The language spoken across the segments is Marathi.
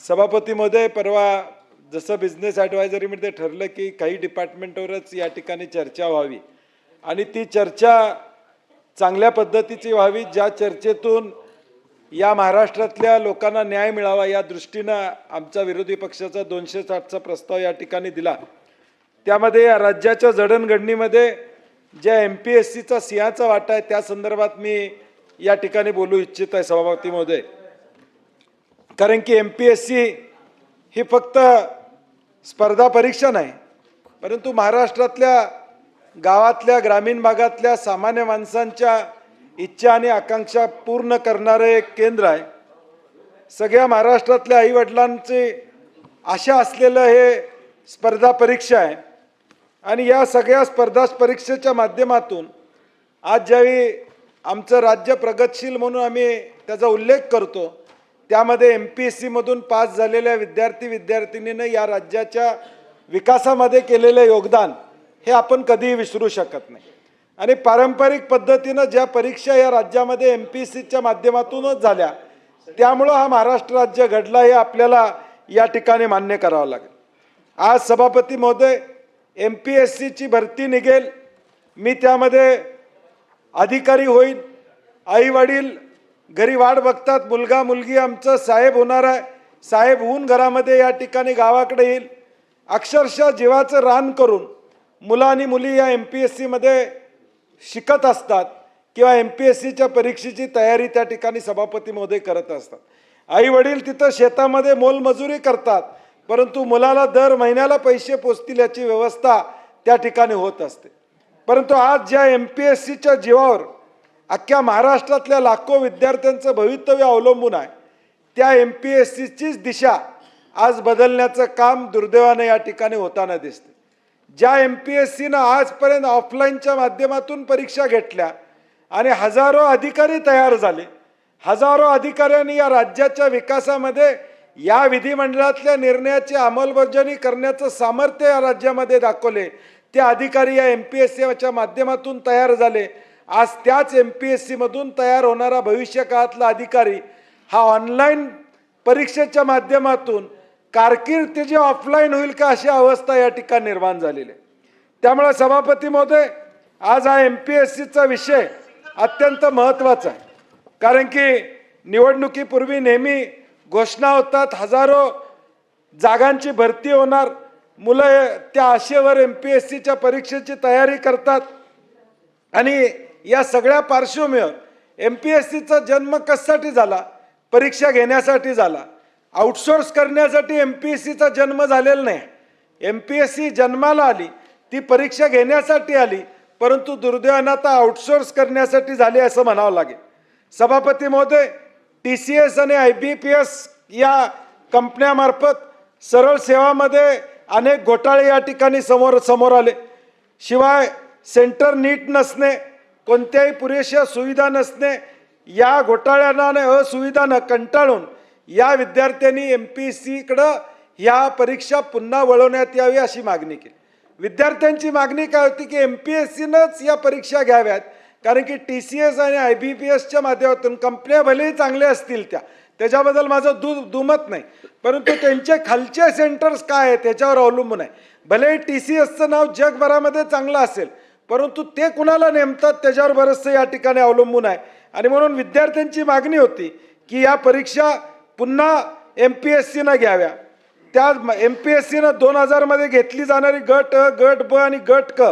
सभापती महोदय, परवा जसं बिझनेस ॲडवायझरीमध्ये ठरलं की काही डिपार्टमेंटवरच या ठिकाणी चर्चा व्हावी आणि ती चर्चा चांगल्या पद्धतीची व्हावी, ज्या चर्चेतून या महाराष्ट्रातल्या लोकांना न्याय मिळावा या दृष्टीनं आमचा विरोधी पक्षाचा 260चा प्रस्ताव या ठिकाणी दिला। त्यामध्ये या राज्याच्या जडणघडणीमध्ये ज्या MPSCचा सिंहाचा वाटा आहे त्या संदर्भात मी या ठिकाणी बोलू इच्छित आहे सभापती महोदय। कारण की MPSC ही फक्त स्पर्धा परीक्षा नाही, परंतु महाराष्ट्रातल्या गावातल्या ग्रामीण भागातल्या सामान्य माणसांच्या इच्छा आणि आकांक्षा पूर्ण करणारे एक केंद्र आहे। सगळ्या महाराष्ट्रातल्या आईवडिलांची आशा असलेलं हे स्पर्धा परीक्षा आहे आणि या सगळ्या स्पर्धा परीक्षेच्या माध्यमातून आज ज्यावेळी आमचं राज्य प्रगतशील म्हणून आम्ही त्याचा उल्लेख करतो, त्यामध्ये MPSC मधून पास झालेल्या विद्यार्थी-विद्यार्थिनींनी या राज्याच्या विकासामध्ये केलेले योगदान हे आपण कधीही विसरू शकत नाही। आणि पारंपरिक पद्धतीने ज्या परीक्षा या राज्यामध्ये MPSCच्या माध्यमातूनच झाल्या, त्यामुळे हा महाराष्ट्र राज्य घडला हे आपल्याला या ठिकाणी मान्य करावं लागेल। आज सभापती महोदय, MPSCची भरती निघेल, मी त्यामध्ये अधिकारी होईल, आई वडील घरी वाट बघतात, मुलगा मुलगी आमचं साहेब होणार आहे, साहेब होऊन घरामध्ये या ठिकाणी गावाकडे येईल। अक्षरशः जीवाचं रान करून मुलं आणि मुली या MPSC मध्ये शिकत असतात किंवा MPSCच्या परीक्षेची तयारी त्या ठिकाणी सभापती महोदय करत असतात। आई वडील तिथं शेतामध्ये मोलमजुरी करतात, परंतु मुलाला दर महिन्याला पैसे पोचतील याची व्यवस्था त्या ठिकाणी होत असते। परंतु आज ज्या MPSCच्या जीवावर अख्ख्या महाराष्ट्रातल्या लाखो विद्यार्थ्यांचं भवितव्य अवलंबून आहे, त्या MPSCचीच दिशा आज बदलण्याचं काम दुर्दैवाने या ठिकाणी होताना दिसते। ज्या MPSCनं आजपर्यंत ऑफलाईनच्या माध्यमातून परीक्षा घेतल्या आणि हजारो अधिकारी तयार झाले, हजारो अधिकाऱ्यांनी या राज्याच्या विकासामध्ये या विधिमंडळातल्या निर्णयाची अंमलबजावणी करण्याचं सामर्थ्य या राज्यामध्ये दाखवले, ते अधिकारी या MPSCच्या माध्यमातून तयार झाले। आज त्याच MPSC मधून तयार होणारा भविष्य काळातला अधिकारी हा ऑनलाईन परीक्षेच्या माध्यमातून कारकीर्द त्याची ऑफलाईन होईल का अशी अवस्था या ठिकाणी निर्माण झालेली आहे। त्यामुळे सभापती महोदय, आज हा MPSCचा विषय अत्यंत महत्त्वाचा आहे, कारण की निवडणुकीपूर्वी नेहमी घोषणा होतात, हजारो जागांची भरती होणार, मुलं त्या आशेवर MPSCच्या परीक्षेची तयारी करतात आणि या सगळ्या पार्श्वभूमीवर MPSCचा जन्म कशासाठी झाला? परीक्षा घेण्यासाठी झाला, आउटसोर्स करण्यासाठी MPSCचा जन्म झालेला नाही। MPSC जन्माला आली, ती परीक्षा घेण्यासाठी आली, परंतु दुर्दैवाने आता आउटसोर्स करण्यासाठी झाली असं म्हणावं लागेल। सभापती महोदय, TCS आणि IBPS या कंपन्यामार्फत सरळ सेवामध्ये अनेक घोटाळे या ठिकाणी समोर आले। शिवाय सेंटर नीट नसणे, कोणत्याही पुरेशा सुविधा नसणे, या घोटाळ्यांना आणि असुविधांना कंटाळून या विद्यार्थ्यांनी MPSCकडे या परीक्षा पुन्हा वळवण्यात यावी अशी मागणी केली। विद्यार्थ्यांची मागणी काय होती की MPSCनंच या परीक्षा घ्याव्यात, कारण की TCS आणि IBPSच्या माध्यमातून कंपन्या भलेही चांगल्या असतील त्याच्याबद्दल माझं दुमत नाही, परंतु त्यांचे खालचे सेंटर्स काय आहेत त्याच्यावर अवलंबून आहे। भलेही TCSचं नाव जगभरामध्ये चांगलं असेल, परंतु ते कुणाला नेमतात त्याच्यावर बरंचसं या ठिकाणी अवलंबून आहे। आणि म्हणून विद्यार्थ्यांची मागणी होती की या परीक्षा पुन्हा MPSCनं घ्याव्या। त्या MPSCनं 2000 मध्ये घेतली जाणारी गट अ, गट ब आणि गट क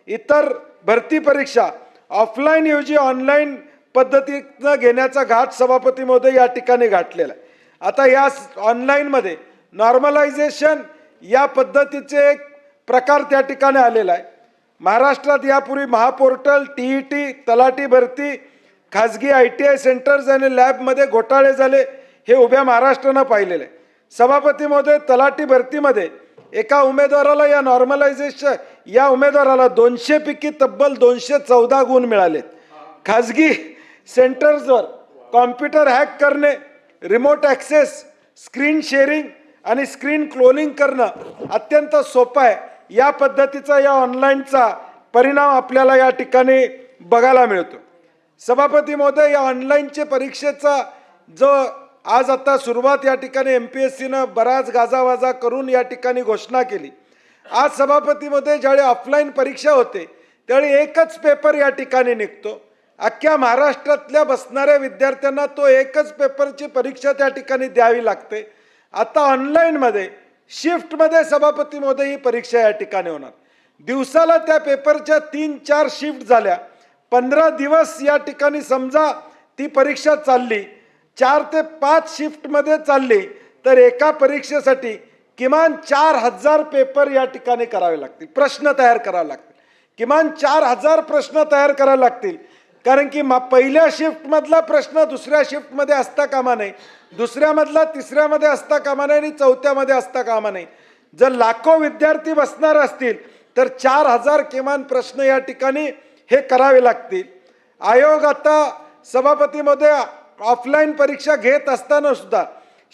इतर भरती परीक्षा ऑफलाईन ऐवजी ऑनलाईन पद्धतीनं घेण्याचा घाट सभापती महोदय या ठिकाणी गाठलेला आहे। आता या ऑनलाईनमध्ये नॉर्मलायझेशन या पद्धतीचे एक प्रकार त्या ठिकाणी आलेला आहे। महाराष्ट्रात यापूर्वी महापोर्टल, TET, तलाठी भरती, खाजगी ITI सेंटर्स आणि लॅबमध्ये घोटाळे झाले, हे उभ्या महाराष्ट्रानं पाहिलेलं आहे। सभापती महोदय, तलाठी भरतीमध्ये एका उमेदवाराला या नॉर्मलायझेशन या उमेदवाराला 200 पैकी तब्बल 214 गुण मिळालेत। खाजगी सेंटर्सवर कॉम्प्युटर हॅक करणे, रिमोट ॲक्सेस, स्क्रीन शेअरिंग आणि स्क्रीन क्लोनिंग करणं अत्यंत सोपं आहे। या पद्धतीचा या ऑनलाईनचा परिणाम आपल्याला या ठिकाणी बघायला मिळतो। सभापती महोदय, या ऑनलाईनचे परीक्षेचा जो आज आता सुरुवात या ठिकाणी MPSCनं बराच गाजावाजा करून या ठिकाणी घोषणा केली। आज सभापतीमध्ये ज्यावेळी ऑफलाईन परीक्षा होते त्यावेळी एकच पेपर या ठिकाणी निघतो। अख्ख्या महाराष्ट्रातल्या बसणाऱ्या विद्यार्थ्यांना तो एकच पेपरची परीक्षा त्या ठिकाणी द्यावी लागते। आता ऑनलाईनमध्ये शिफ्टमध्ये सभापतीमध्ये ही परीक्षा या ठिकाणी होणार। दिवसाला त्या पेपरच्या 3-4 शिफ्ट झाल्या, 15 दिवस या ठिकाणी समजा ती परीक्षा चालली, 4 ते 5 शिफ्टमध्ये चालली तर एका परीक्षेसाठी किमान 4000 पेपर या ठिकाणी करावे लागतील, प्रश्न तयार करावे लागतील, किमान 4000 प्रश्न तयार करावे लागतील। कारण की पहिल्या शिफ्टमधला प्रश्न दुसऱ्या शिफ्टमध्ये असता कामा नये, दुसऱ्यामधला तिसऱ्यामध्ये असता कामा नये आणि चौथ्यामध्ये असता कामा नये। जर लाखो विद्यार्थी बसणार असतील तर 4000 किमान प्रश्न या ठिकाणी हे करावे लागतील। आयोग आता सभापतीमध्ये ऑफलाईन परीक्षा घेत असताना सुद्धा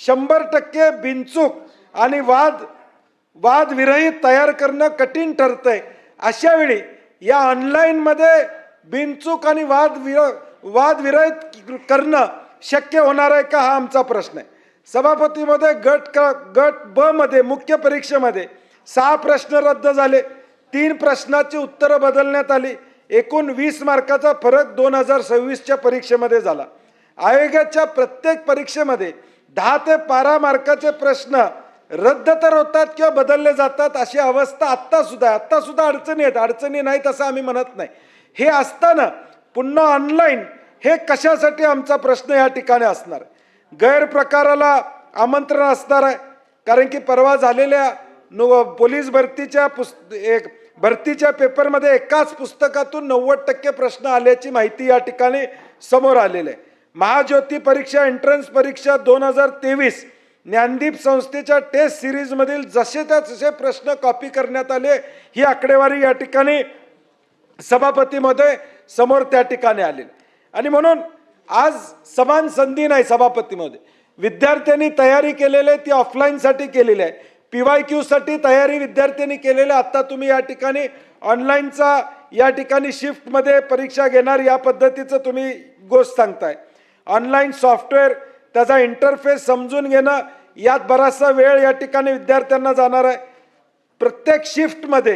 100% बिनचूक आणि वादविरहित तयार करणं कठीण ठरतंय। अशा वेळी या ऑनलाईनमध्ये बिनचूक आणि वादविरहित करणं शक्य होणार आहे का, हा आमचा प्रश्न आहे। सभापतीमध्ये गट ब मध्ये मुख्य परीक्षेमध्ये 6 प्रश्न रद्द झाले, 3 प्रश्नाची उत्तरं बदलण्यात आली, एकूण 20 मार्काचा फरक 2026च्या परीक्षेमध्ये झाला। आयोगाच्या प्रत्येक परीक्षेमध्ये 10 ते 12 मार्काचे प्रश्न रद्द तर होतात किंवा बदलले जातात, अशी अवस्था आत्ता सुद्धा अडचणी आहेत। अडचणी नाहीत असं आम्ही म्हणत नाही। हे असताना पुन्हा ऑनलाईन हे कशासाठी, आमचा प्रश्न या ठिकाणी असणार। गैरप्रकाराला आमंत्रण असणार आहे, कारण की परवा झालेल्या पोलीस भरतीच्या पेपरमध्ये एकाच पुस्तकातून 90% प्रश्न आल्याची माहिती या ठिकाणी समोर आलेली आहे। महाज्योती परीक्षा, एंट्रन्स परीक्षा 2023 ज्ञानदीप संस्थेच्या टेस्ट सिरीज मधील जसे तसे प्रश्न कॉपी करण्यात आले, ही आकडेवारी या ठिकाणी सभापतीमध्ये समोर त्या ठिकाणी आलेली। आणि म्हणून आज समान संधी नाही सभापतीमध्ये। विद्यार्थ्यांनी तयारी केलेली आहे ती ऑफलाईन साठी केलेली आहे, PYQ साठी तयारी विद्यार्थ्यांनी केलेली। आता तुम्ही या ठिकाणी ऑनलाईनचा या ठिकाणी शिफ्टमध्ये परीक्षा घेणार या पद्धतीचं तुम्ही गोष्ट सांगताय। ऑनलाईन सॉफ्टवेअर त्याचा इंटरफेस समजून घेणं यात बराचसा वेळ या ठिकाणी विद्यार्थ्यांना जाणार आहे। प्रत्येक शिफ्टमध्ये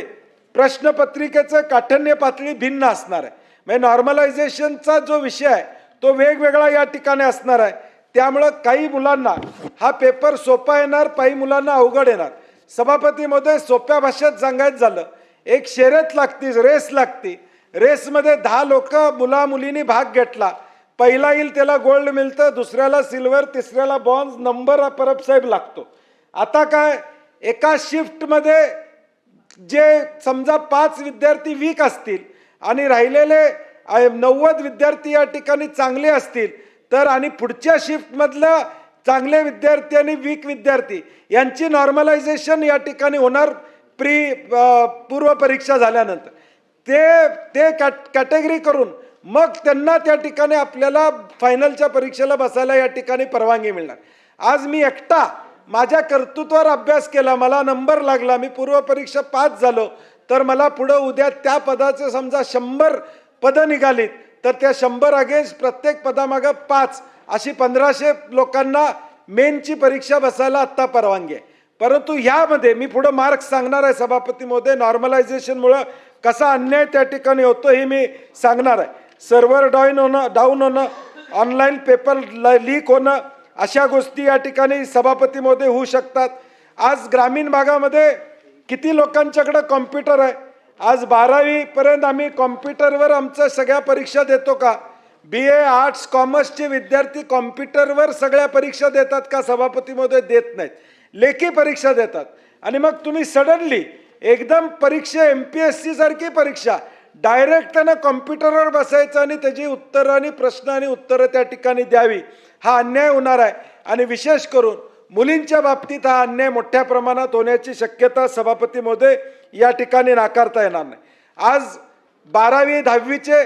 प्रश्नपत्रिकेचं काठिण्य पातळी भिन्न असणार आहे। म्हणजे नॉर्मलायझेशनचा जो विषय आहे तो वेगवेगळा या ठिकाणी असणार आहे। त्यामुळे काही मुलांना हा पेपर सोपा येणार, काही मुलांना अवघड येणार। सभापतीमध्ये सोप्या भाषेत सांगायचं झालं, एक शर्यत लागती, रेस लागती, रेसमध्ये 10 लोक मुला मुलींनी भाग घेतला, पहिला येईल त्याला गोल्ड मिळतं, दुसऱ्याला सिल्वर, तिसऱ्याला ब्रॉन्झ, नंबर परबसाहेब लागतो। आता काय, एका शिफ्टमध्ये जे समजा 5 विद्यार्थी वीक असतील आणि राहिलेले 90 विद्यार्थी या ठिकाणी चांगले असतील तर, आणि पुढच्या शिफ्टमधलं चांगले विद्यार्थी आणि वीक विद्यार्थी यांची नॉर्मलायझेशन या ठिकाणी होणार पूर्व परीक्षा झाल्यानंतर। ते कॅटेगरी करून मग त्यांना त्या ठिकाणी आपल्याला फायनलच्या परीक्षेला बसायला या ठिकाणी परवानगी मिळणार। आज मी एकटा माझ्या कर्तृत्वावर अभ्यास केला, मला नंबर लागला, मी पूर्व परीक्षा पास झालो, तर मला पुढे उद्या त्या पदाचे समजा 100 पदं निघालीत तर त्या 100 अगेन्स्ट प्रत्येक पदामागं 5 अशी 1500 लोकांना मेनची परीक्षा बसायला आता परवानगी आहे। परंतु ह्यामध्ये मी पुढे मार्क्स सांगणार आहे सभापती महोदय, नॉर्मलायझेशनमुळे कसा अन्याय त्या ठिकाणी होतो हे मी सांगणार आहे। सर्व्हर डाऊन होणं, ऑनलाईन पेपर लीक होणं, अशा गोष्टी या ठिकाणी सभापती महोदय होऊ शकतात। आज ग्रामीण भागामध्ये किती लोकांच्याकडे कॉम्प्युटर आहे? आज 12वी पर्यंत आम्ही कॉम्प्युटरवर आमच्या सगळ्या परीक्षा देतो का? BA आर्ट्स कॉमर्सचे विद्यार्थी कॉम्प्युटरवर सगळ्या परीक्षा देतात का? सभापती महोदय देत नाहीत, लेखी परीक्षा देतात। आणि मग तुम्ही सडनली एकदम परीक्षा MPSC सारखी परीक्षा डायरेक्ट त्यांना कॉम्प्युटरवर बसायचं आणि त्याची उत्तरं आणि प्रश्न आणि उत्तरं त्या ठिकाणी द्यावी, हा अन्याय होणार आहे। आणि विशेष करून मुलींच्या बाबतीत हा अन्याय मोठ्या प्रमाणात होण्याची शक्यता सभापती महोदय या ठिकाणी नाकारता येणार नाही। आज 12वी 10वीचे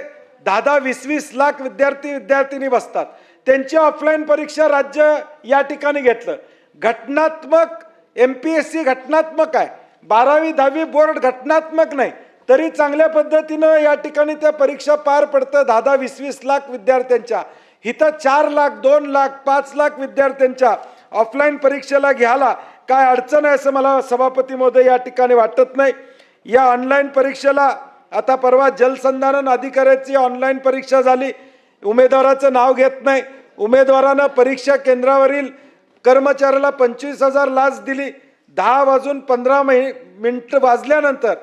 10-20 लाख विद्यार्थी बसतात, त्यांची ऑफलाईन परीक्षा राज्य या ठिकाणी घेतलं। घटनात्मक MPSC घटनात्मक आहे, 12वी 10वी बोर्ड घटनात्मक नाही, तरी चांगल्या पद्धतीनं या ठिकाणी त्या परीक्षा पार पडतं 10-20 लाख विद्यार्थ्यांच्या। इथं 4 लाख 2 लाख 5 लाख विद्यार्थ्यांच्या ऑफलाईन परीक्षेला घ्यायला काय अडचण आहे असं मला सभापती महोदय या ठिकाणी वाटत नाही. या ऑनलाईन परीक्षेला आता परवा जलसंधारण अधिकाऱ्याची ऑनलाईन परीक्षा झाली. उमेदवाराचं नाव घेत नाही. उमेदवारानं परीक्षा केंद्रावरील कर्मचाऱ्याला 25,000 लाच दिली. 10 वाजून 15 मिनिट वाजल्यानंतर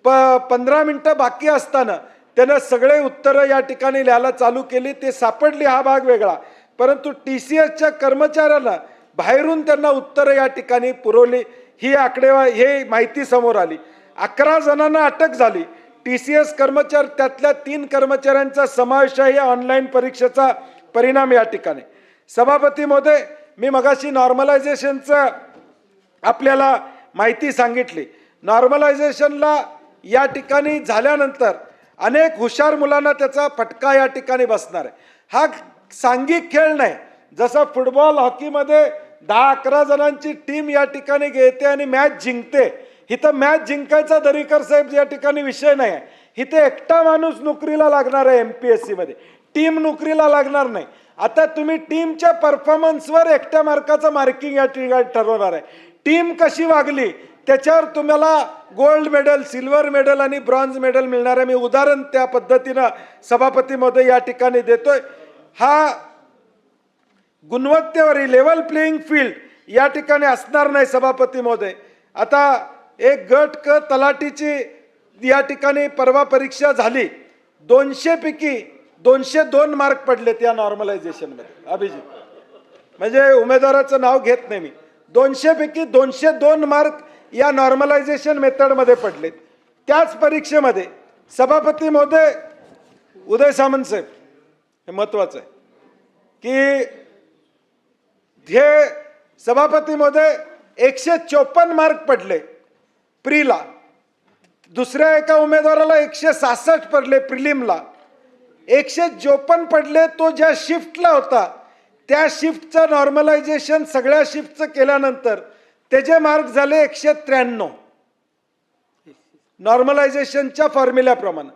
15 मिनिटं बाकी असताना त्यानं सगळे उत्तरं या ठिकाणी लिहायला चालू केली. ते सापडली हा भाग वेगळा, परंतु TCSच्या कर्मचाऱ्यांना बाहेरून त्यांना उत्तरं या ठिकाणी पुरवली. ही आकडेवारी हे माहिती समोर आली. 11 जणांना अटक झाली. TCS कर्मचारी त्यातल्या 3 कर्मचाऱ्यांचा समावेश आहे या ऑनलाईन परीक्षेचा परिणाम या ठिकाणी. सभापती महोदय, मी मगाशी नॉर्मलायझेशनचं आपल्याला माहिती सांगितली. नॉर्मलायझेशनला या ठिकाणी झाल्यानंतर अनेक हुशार मुलांना त्याचा फटका या ठिकाणी बसणार आहे. हा सांघिक खेळ नाही. जसं फुटबॉल हॉकीमध्ये 10-11 जणांची टीम या ठिकाणी घेते आणि मॅच जिंकते, इथं मॅच जिंकायचा दरेकर साहेब या ठिकाणी विषय नाही आहे. इथे एकटा माणूस नोकरीला लागणार आहे. MPSC मध्ये टीम नोकरीला लागणार नाही. आता तुम्ही टीमच्या परफॉर्मन्सवर एकट्या मार्काचं मार्किंग या ठिकाणी ठरवणार आहे. टीम कशी वागली त्याच्यावर तुम्हाला गोल्ड मेडल, सिल्वर मेडल आणि ब्रॉन्झ मेडल मिळणार आहे. मी उदाहरण त्या पद्धतीनं सभापती महोदय या ठिकाणी देतोय. हा गुणवत्तेवरील लेवल प्लेइंग फील्ड या ठिकाणी असणार नाही सभापती महोदय. आता एक गट क तलाठीची या ठिकाणी परवा परीक्षा झाली. 200 पैकी 202 मार्क पडले त्या नॉर्मलायझेशन मध्ये. अभिजित, म्हणजे उमेदवाराचं नाव घेत नाही मी, 200 पैकी 202 मार्क या नॉर्मलायझेशन मेथड मध्ये पडले. त्याच परीक्षेमध्ये सभापती महोदय उदय सामंत साहेब, हे महत्वाचं आहे की हे सभापती महोदय 154 मार्क पडले प्रीला. दुसऱ्या एका उमेदवाराला 166 पडले प्रिलिमला. 154 पडले. तो ज्या शिफ्टला होता त्या शिफ्टचं नॉर्मलायझेशन सगळ्या शिफ्टचं केल्यानंतर त्याचे मार्क झाले 193 नॉर्मलायझेशनच्या फॉर्म्युल्याप्रमाणे.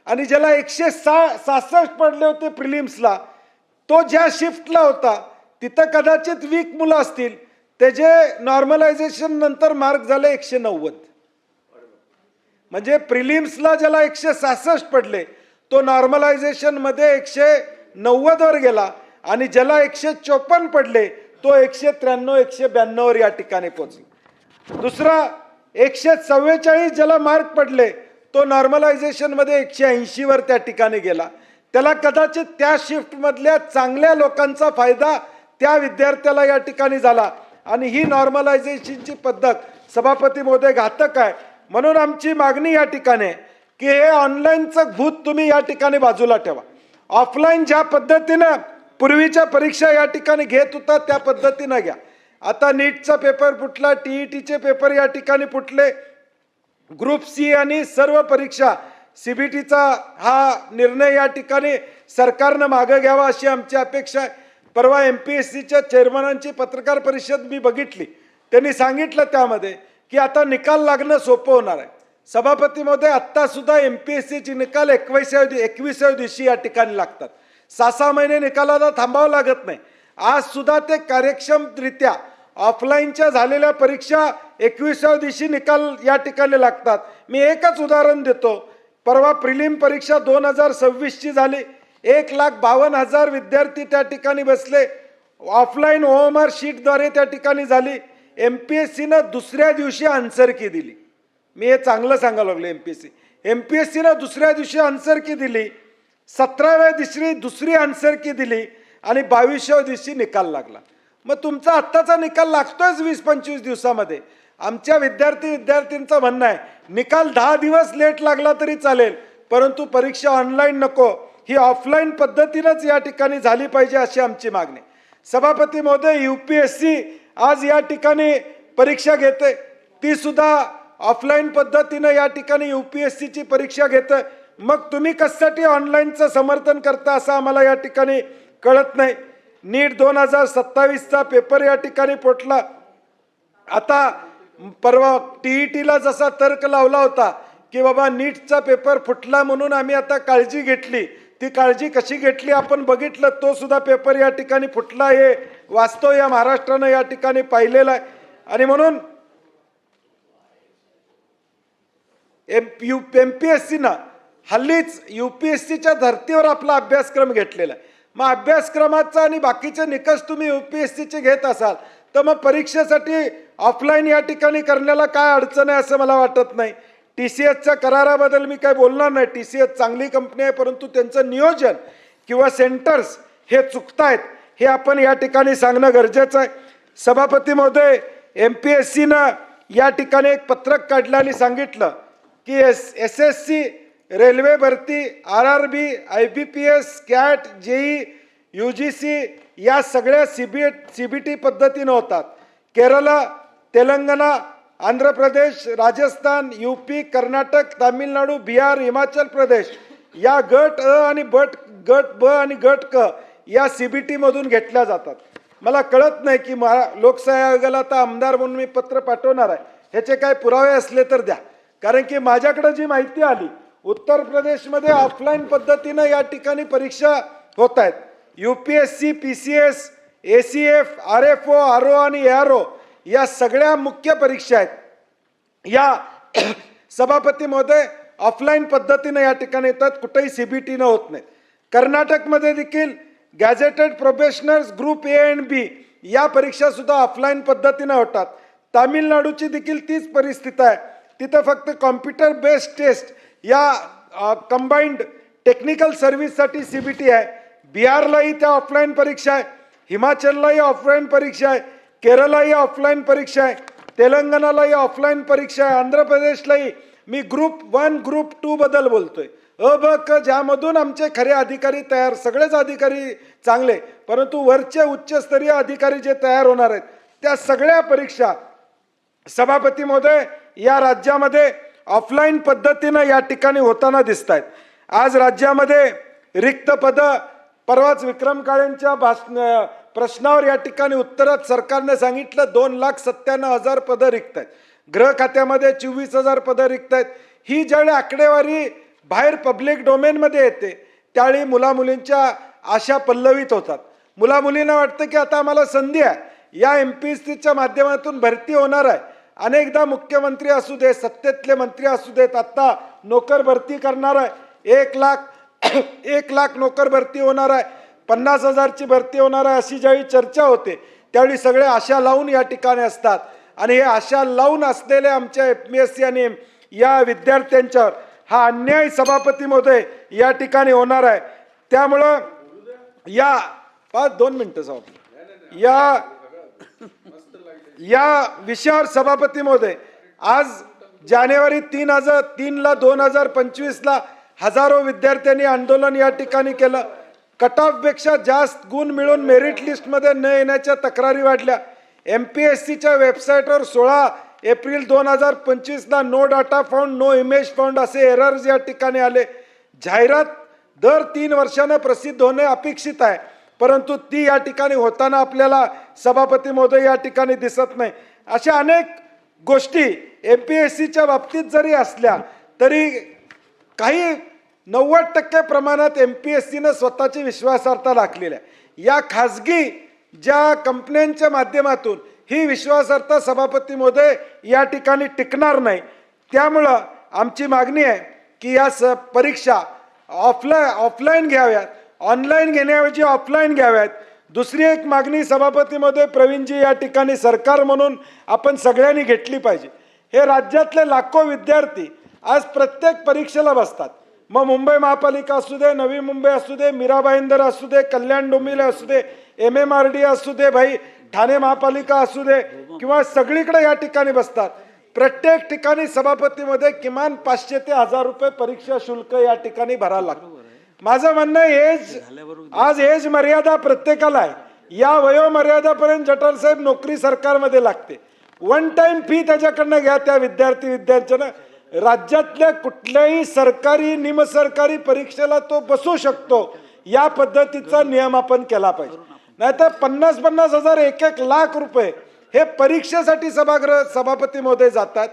आणि ज्याला 166 पडले होते प्रिलिम्सला, तो ज्या शिफ्टला होता तिथं कदाचित वीक मुलं असतील, त्याचे नॉर्मलायझेशन नंतर मार्क झाले 190. म्हणजे प्रिलिम्सला ज्याला 166 पडले तो नॉर्मलायझेशन मध्ये 190 वर गेला आणि ज्याला 154 पडले तो 193 192 वर या ठिकाणी पोहोचला. दुसरा 144 ज्याला मार्क पडले तो नॉर्मलायझेशन मध्ये 180 वर त्या ठिकाणी गेला. त्याला कदाचित त्या शिफ्ट मधल्या चांगल्या लोकांचा फायदा त्या विद्यार्थ्याला या ठिकाणी झाला. आणि ही नॉर्मलायझेशनची पद्धत सभापती महोदय घातक आहे. म्हणून आमची मागणी या ठिकाणी आहे की हे ऑनलाईनचं भूत तुम्ही या ठिकाणी बाजूला ठेवा. ऑफलाईन ज्या पद्धतीनं पूर्वीच्या परीक्षा या ठिकाणी घेत होता त्या पद्धतीनं घ्या. आता नीटचा पेपर फुटला, TETचे पेपर या ठिकाणी फुटले, ग्रुप C आणि सर्व परीक्षा CBTचा हा निर्णय या ठिकाणी सरकारनं मागे घ्यावा अशी आमची अपेक्षा आहे. परवा MPSCच्या चेअरमनांची पत्रकार परिषद मी बघितली. त्यांनी सांगितलं त्यामध्ये की आता निकाल लागणं सोपं होणार आहे. सभापती महोदय, आत्ता सुद्धा MPSCचे निकाल 21व्या दिवशी या ठिकाणी लागतात. 6-6 महिने निकालाला थांबावं लागत नाही. आज सुद्धा ते कार्यक्षमरित्या ऑफलाईनच्या झालेल्या परीक्षा 21व्या दिवशी निकाल या ठिकाणी लागतात. मी एकच उदाहरण देतो. परवा प्रिलिम परीक्षा 2026ची झाली. 1,52,000 विद्यार्थी त्या ठिकाणी बसले. ऑफलाईन OMR शीटद्वारे त्या ठिकाणी झाली. MPSCनं दुसऱ्या दिवशी आन्सर की दिली. मी हे चांगलं सांगायला लागलो. MPSCनं दुसऱ्या दिवशी आन्सर की दिली, 17व्या दिवशी दुसरी आन्सर की दिली आणि 22व्या दिवशी निकाल लागला. मग तुमचा आत्ताचा निकाल लागतोयच 20-25 दिवसामध्ये. आमच्या विद्यार्थ्यांचं म्हणणं आहे निकाल 10 दिवस लेट लागला तरी चालेल, परंतु परीक्षा ऑनलाईन नको, ही ऑफलाईन पद्धतीनंच या ठिकाणी झाली पाहिजे अशी आमची मागणी. सभापती महोदय, UPSC आज या ठिकाणी परीक्षा घेते, ती सुद्धा ऑफलाईन पद्धतीनं या ठिकाणी UPSCची परीक्षा घेते. मग तुम्ही कशासाठी ऑनलाईनचं समर्थन करता असं आम्हाला या ठिकाणी कळत नाही. नीट 2027चा पेपर या ठिकाणी फुटला. आता परवा TETला जसा तर्क लावला होता की बाबा नीटचा पेपर फुटला म्हणून आम्ही आता काळजी घेतली, ती काळजी कशी घेतली आपण बघितलं. तो सुद्धा पेपर या ठिकाणी फुटला हे वास्तव या महाराष्ट्रानं या ठिकाणी पाहिलेलं आहे. आणि म्हणून MPSCनं हल्लीच UPSCच्या धर्तीवर आपला अभ्यासक्रम घेतलेला आहे. मग अभ्यासक्रमाचा आणि बाकीचे निकष तुम्ही UPSCचे घेत असाल तर मग परीक्षेसाठी ऑफलाईन या ठिकाणी करण्याला काय अडचण आहे असं मला वाटत नाही. TCSच्या कराराबद्दल मी काय बोलणार नाही. TCS चांगली कंपनी आहे, परंतु त्यांचं नियोजन किंवा सेंटर्स हे चुकतायत हे आपण या ठिकाणी सांगणं गरजेचं आहे. सभापती महोदय, MPSCनं या ठिकाणी एक पत्रक काढलं आणि सांगितलं की SSC, रेल्वे भरती, RRB, IBPS, CAT, JEE, UGC या सगळ्या CBT पद्धतीनं होतात. केरळ, तेलंगणा, आंध्र प्रदेश, राजस्थान, UP, कर्नाटक, तामिळनाडू, बिहार, हिमाचल प्रदेश या गट अ आणि गट ब आणि गट क या CBT मधून घेतल्या जातात. मला कळत नाही की लोकशाही आयोगाला आता आमदार म्हणून मी पत्र पाठवणार आहे, ह्याचे काय पुरावे असले तर द्या. कारण की माझ्याकडे जी माहिती आली, उत्तर प्रदेशमध्ये ऑफलाईन पद्धतीनं या ठिकाणी परीक्षा होत आहेत. UPSC, PCS, ACF, RFO, RO आणि ARO या सगळ्या मुख्य परीक्षा आहेत. या सभापती महोदय ऑफलाईन पद्धतीने या ठिकाणी येतात, कुठेही CBT न होत नाही. कर्नाटकमध्ये देखील गॅझेटेड प्रोफेशनल्स ग्रुप A आणि B या परीक्षा सुद्धा ऑफलाईन पद्धतीने होतात. तामिळनाडूची देखील तीच परिस्थिती आहे. तिथं फक्त कॉम्प्युटर बेस्ड टेस्ट या कंबाइंड टेक्निकल सर्व्हिससाठी CBT आहे. बिहारलाही त्या ऑफलाईन परीक्षा आहे, हिमाचललाही ऑफलाईन परीक्षा आहे, केरळलाही ऑफलाईन परीक्षा आहे, तेलंगणालाही ऑफलाईन परीक्षा आहे, आंध्र प्रदेशलाही. मी ग्रुप 1 ग्रुप 2 बद्दल बोलतोय. अ ब क ज्यामधून आमचे खरे अधिकारी तयार, सगळेच अधिकारी चांगले, परंतु वरचे उच्चस्तरीय अधिकारी जे तयार होणार आहेत त्या सगळ्या परीक्षा सभापती महोदय या राज्यामध्ये ऑफलाईन पद्धतीनं या ठिकाणी होताना दिसत आहेत. आज राज्यामध्ये रिक्त पद, परवाच विक्रम काळेंच्या प्रश्नावर या ठिकाणी उत्तरात सरकारने सांगितलं 2,97,000 पदं रिक्त आहेत. गृह खात्यामध्ये 24,000 पदं रिक्त आहेत. ही ज्यावेळी आकडेवारी बाहेर पब्लिक डोमेनमध्ये येते त्यावेळी मुलामुलींच्या आशा पल्लवित होतात. मुलामुलींना वाटतं की आता आम्हाला संधी आहे, या MPSCच्या माध्यमातून भरती होणार आहे. अनेकदा मुख्यमंत्री असू दे, सत्तेतले मंत्री असू देत, आता नोकर भरती करणार आहे, 1 लाख नोकर भरती होणार आहे, 50,000ची भरती होणार आहे, अशी ज्यावेळी चर्चा होते त्यावेळी सगळे आशा लावून या ठिकाणी असतात. आणि हे आशा लावून असलेले आमच्या MPSC आणि या विद्यार्थ्यांच्यावर हा अन्याय सभापती महोदय या ठिकाणी होणार आहे. त्यामुळं या 2 मिनिटं या विषयावर सभापती महोदय आज जानेवारी 3ला 2025ला हजारो विद्यार्थ्यांनी आंदोलन या ठिकाणी केलं. कट ऑफ पेक्षा जास्त गुण मिळून मेरिट लिस्टमध्ये न येण्याच्या तक्रारी वाढल्या. MPSCच्या वेबसाईटवर 16 एप्रिल 2025ला no data found, no image found असे एरर्स या ठिकाणी आले. जाहिरात दर 3 वर्षांना प्रसिद्ध होणे अपेक्षित आहे, परंतु ती या ठिकाणी होताना आपल्याला सभापती महोदय या ठिकाणी दिसत नाही. अशा अनेक गोष्टी MPSCच्या बाबतीत जरी असल्या तरी काही 90% प्रमाणात MPSCनं स्वतःची विश्वासार्हता राखलेली आहे. या खाजगी ज्या कंपन्यांच्या माध्यमातून ही विश्वासार्हता सभापती महोदय या ठिकाणी टिकणार नाही. त्यामुळं आमची मागणी आहे की या परीक्षा ऑफलाईन घ्याव्यात, ऑनलाईन घेण्याऐवजी ऑफलाईन घ्याव्यात. दुसरी एक मागणी सभापती महोदय प्रवीणजी या ठिकाणी सरकार म्हणून आपण सगळ्यांनी घेतली पाहिजे. हे राज्यातले लाखो विद्यार्थी आज प्रत्येक परीक्षेला बसतात. मग मुंबई महापालिका असू दे, नवी मुंबई असू दे, मीरा भाईंदर असू दे, कल्याण डोंबिवली असू दे, MMRD असू दे, भाई ठाणे महापालिका असू दे, किंवा सगळीकडे या ठिकाणी बसतात. प्रत्येक ठिकाणी सभापतीमध्ये किमान 500 ते 1000 रुपये परीक्षा शुल्क या ठिकाणी भरायला लागतं. माझं म्हणणं आज एज मर्यादा प्रत्येकाला आहे. या वयोमर्यादापर्यंत जठार साहेब नोकरी सरकारमध्ये लागते. 1 टाइम फी त्याच्याकडनं घ्या त्या विद्यार्थ्यांना. राज्यातल्या कुठल्याही सरकारी निमसरकारी परीक्षेला तो बसू शकतो, या पद्धतीचा नियम आपण केला पाहिजे. नाहीतर 50-50 हजार 1-1 लाख रुपये हे परीक्षेसाठी सभापती महोदय जातात.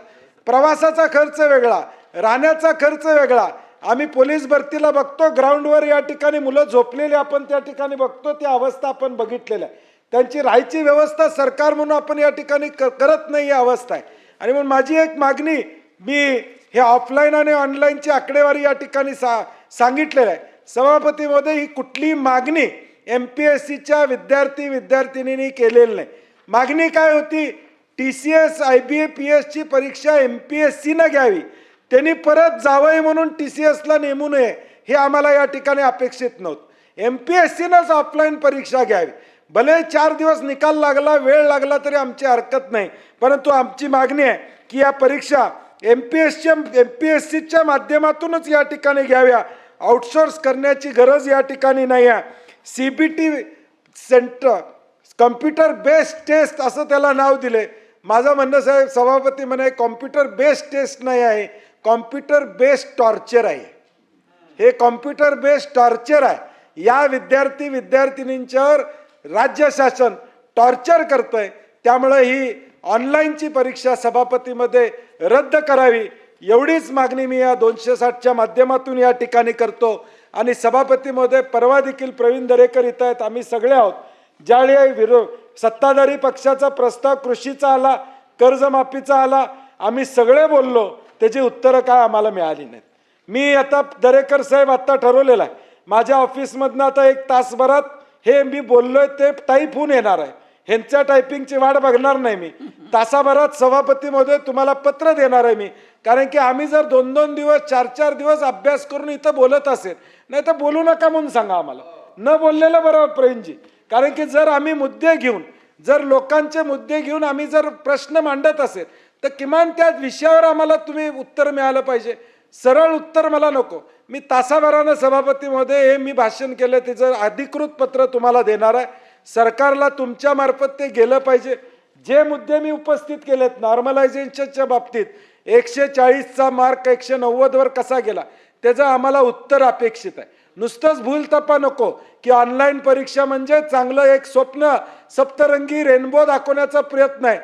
प्रवासाचा खर्च वेगळा, राहण्याचा खर्च वेगळा, आम्ही पोलीस भरतीला बघतो, ग्राउंडवर या ठिकाणी मुलं झोपलेली आपण त्या ठिकाणी बघतो, ती अवस्था आपण बघितलेल्या आहे. त्यांची राहायची व्यवस्था सरकार म्हणून आपण या ठिकाणी करत नाही, ही अवस्था आहे. आणि म्हणून माझी एक मागणी, मी हे ऑफलाईन आणि ऑनलाईनची आकडेवारी या ठिकाणी सांगितलेलं आहे. सभापती महोदय, ही कुठली मागणी MPSCच्या विद्यार्थिनींनी केलेली नाही. मागणी काय होती? TCS IBA PS ची परीक्षा MPSCनं घ्यावी, त्यांनी परत जावंय म्हणून TCSला नेमू नये, हे आम्हाला या ठिकाणी अपेक्षित नव्हतं. MPSCनंच ऑफलाईन परीक्षा घ्यावी. भले 4 दिवस निकाल लागला, वेळ लागला तरी आमची हरकत नाही, परंतु आमची मागणी आहे की या परीक्षा MPSCच्या माध्यमातूनच या ठिकाणी घ्याव्या. आउटसोर्स करण्याची गरज या ठिकाणी नाही आहे. CBT centre, computer based test असं त्याला नाव दिले. माझं म्हणणं साहेब, सभापती म्हणे कॉम्प्युटर बेस्ड टेस्ट नाही आहे, कॉम्प्युटर बेस्ड टॉर्चर आहे. हे कॉम्प्युटर बेस्ड टॉर्चर आहे. या विद्यार्थिनींच्यावर राज्य शासन टॉर्चर करतंय. त्यामुळे ही ऑनलाईनची परीक्षा सभापतीमध्ये रद्द करावी, एवढीच मागणी मी या 260च्या माध्यमातून या ठिकाणी करतो. आणि सभापती महोदय, परवा देखील प्रवीण दरेकर इथं आहेत, आम्ही सगळे आहोत. ज्यावेळी सत्ताधारी पक्षाचा प्रस्ताव कृषीचा आला, कर्जमाफीचा आला, आम्ही सगळे बोललो, त्याची उत्तरं काय आम्हाला मिळाली नाहीत. मी आता दरेकर साहेब आता ठरवलेलं आहे, माझ्या ऑफिसमधनं आता 1 तासभरात हे मी बोललोय ते टाईप होऊन येणार आहे. ह्यांच्या टायपिंगची वाट बघणार नाही मी. तासाभरात सभापती महोदय तुम्हाला पत्र देणार आहे मी. कारण की आम्ही जर 2-2 दिवस 4-4 दिवस अभ्यास करून इथं बोलत असेल, नाही तर बोलू नका म्हणून सांगा आम्हाला. न बोललेलं बरोबर प्रवीणजी. कारण की जर आम्ही मुद्दे घेऊन, जर लोकांचे मुद्दे घेऊन आम्ही जर प्रश्न मांडत असेल, तर किमान त्या विषयावर आम्हाला तुम्ही उत्तर मिळालं पाहिजे. सरळ उत्तर मला नको. मी तासाभरानं सभापती महोदय हे मी भाषण केलं, त्याचं अधिकृत पत्र तुम्हाला देणार आहे. सरकारला तुमच्या मार्फत ते गेलं पाहिजे. जे मुद्दे मी उपस्थित केलेत नॉर्मलायझेशनच्या बाबतीत, 140चा मार्क 190 वर कसा गेला, त्याचं आम्हाला उत्तर अपेक्षित आहे. नुसतंच भूलथप्पा नको की ऑनलाईन परीक्षा म्हणजे चांगलं एक स्वप्न, सप्तरंगी रेनबो दाखवण्याचा प्रयत्न आहे.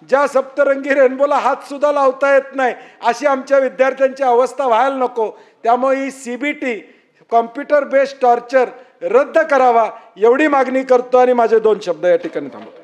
ज्या सप्तरंगी रेनबोला हात सुद्धा लावता येत नाही, अशी आमच्या विद्यार्थ्यांची अवस्था व्हायला नको. त्यामुळे ही CBT कॉम्प्युटर बेस्ड टॉर्चर रद्द करावा, एवढी मागणी करतो आणि माझे 2 शब्द या ठिकाणी थांबवतो.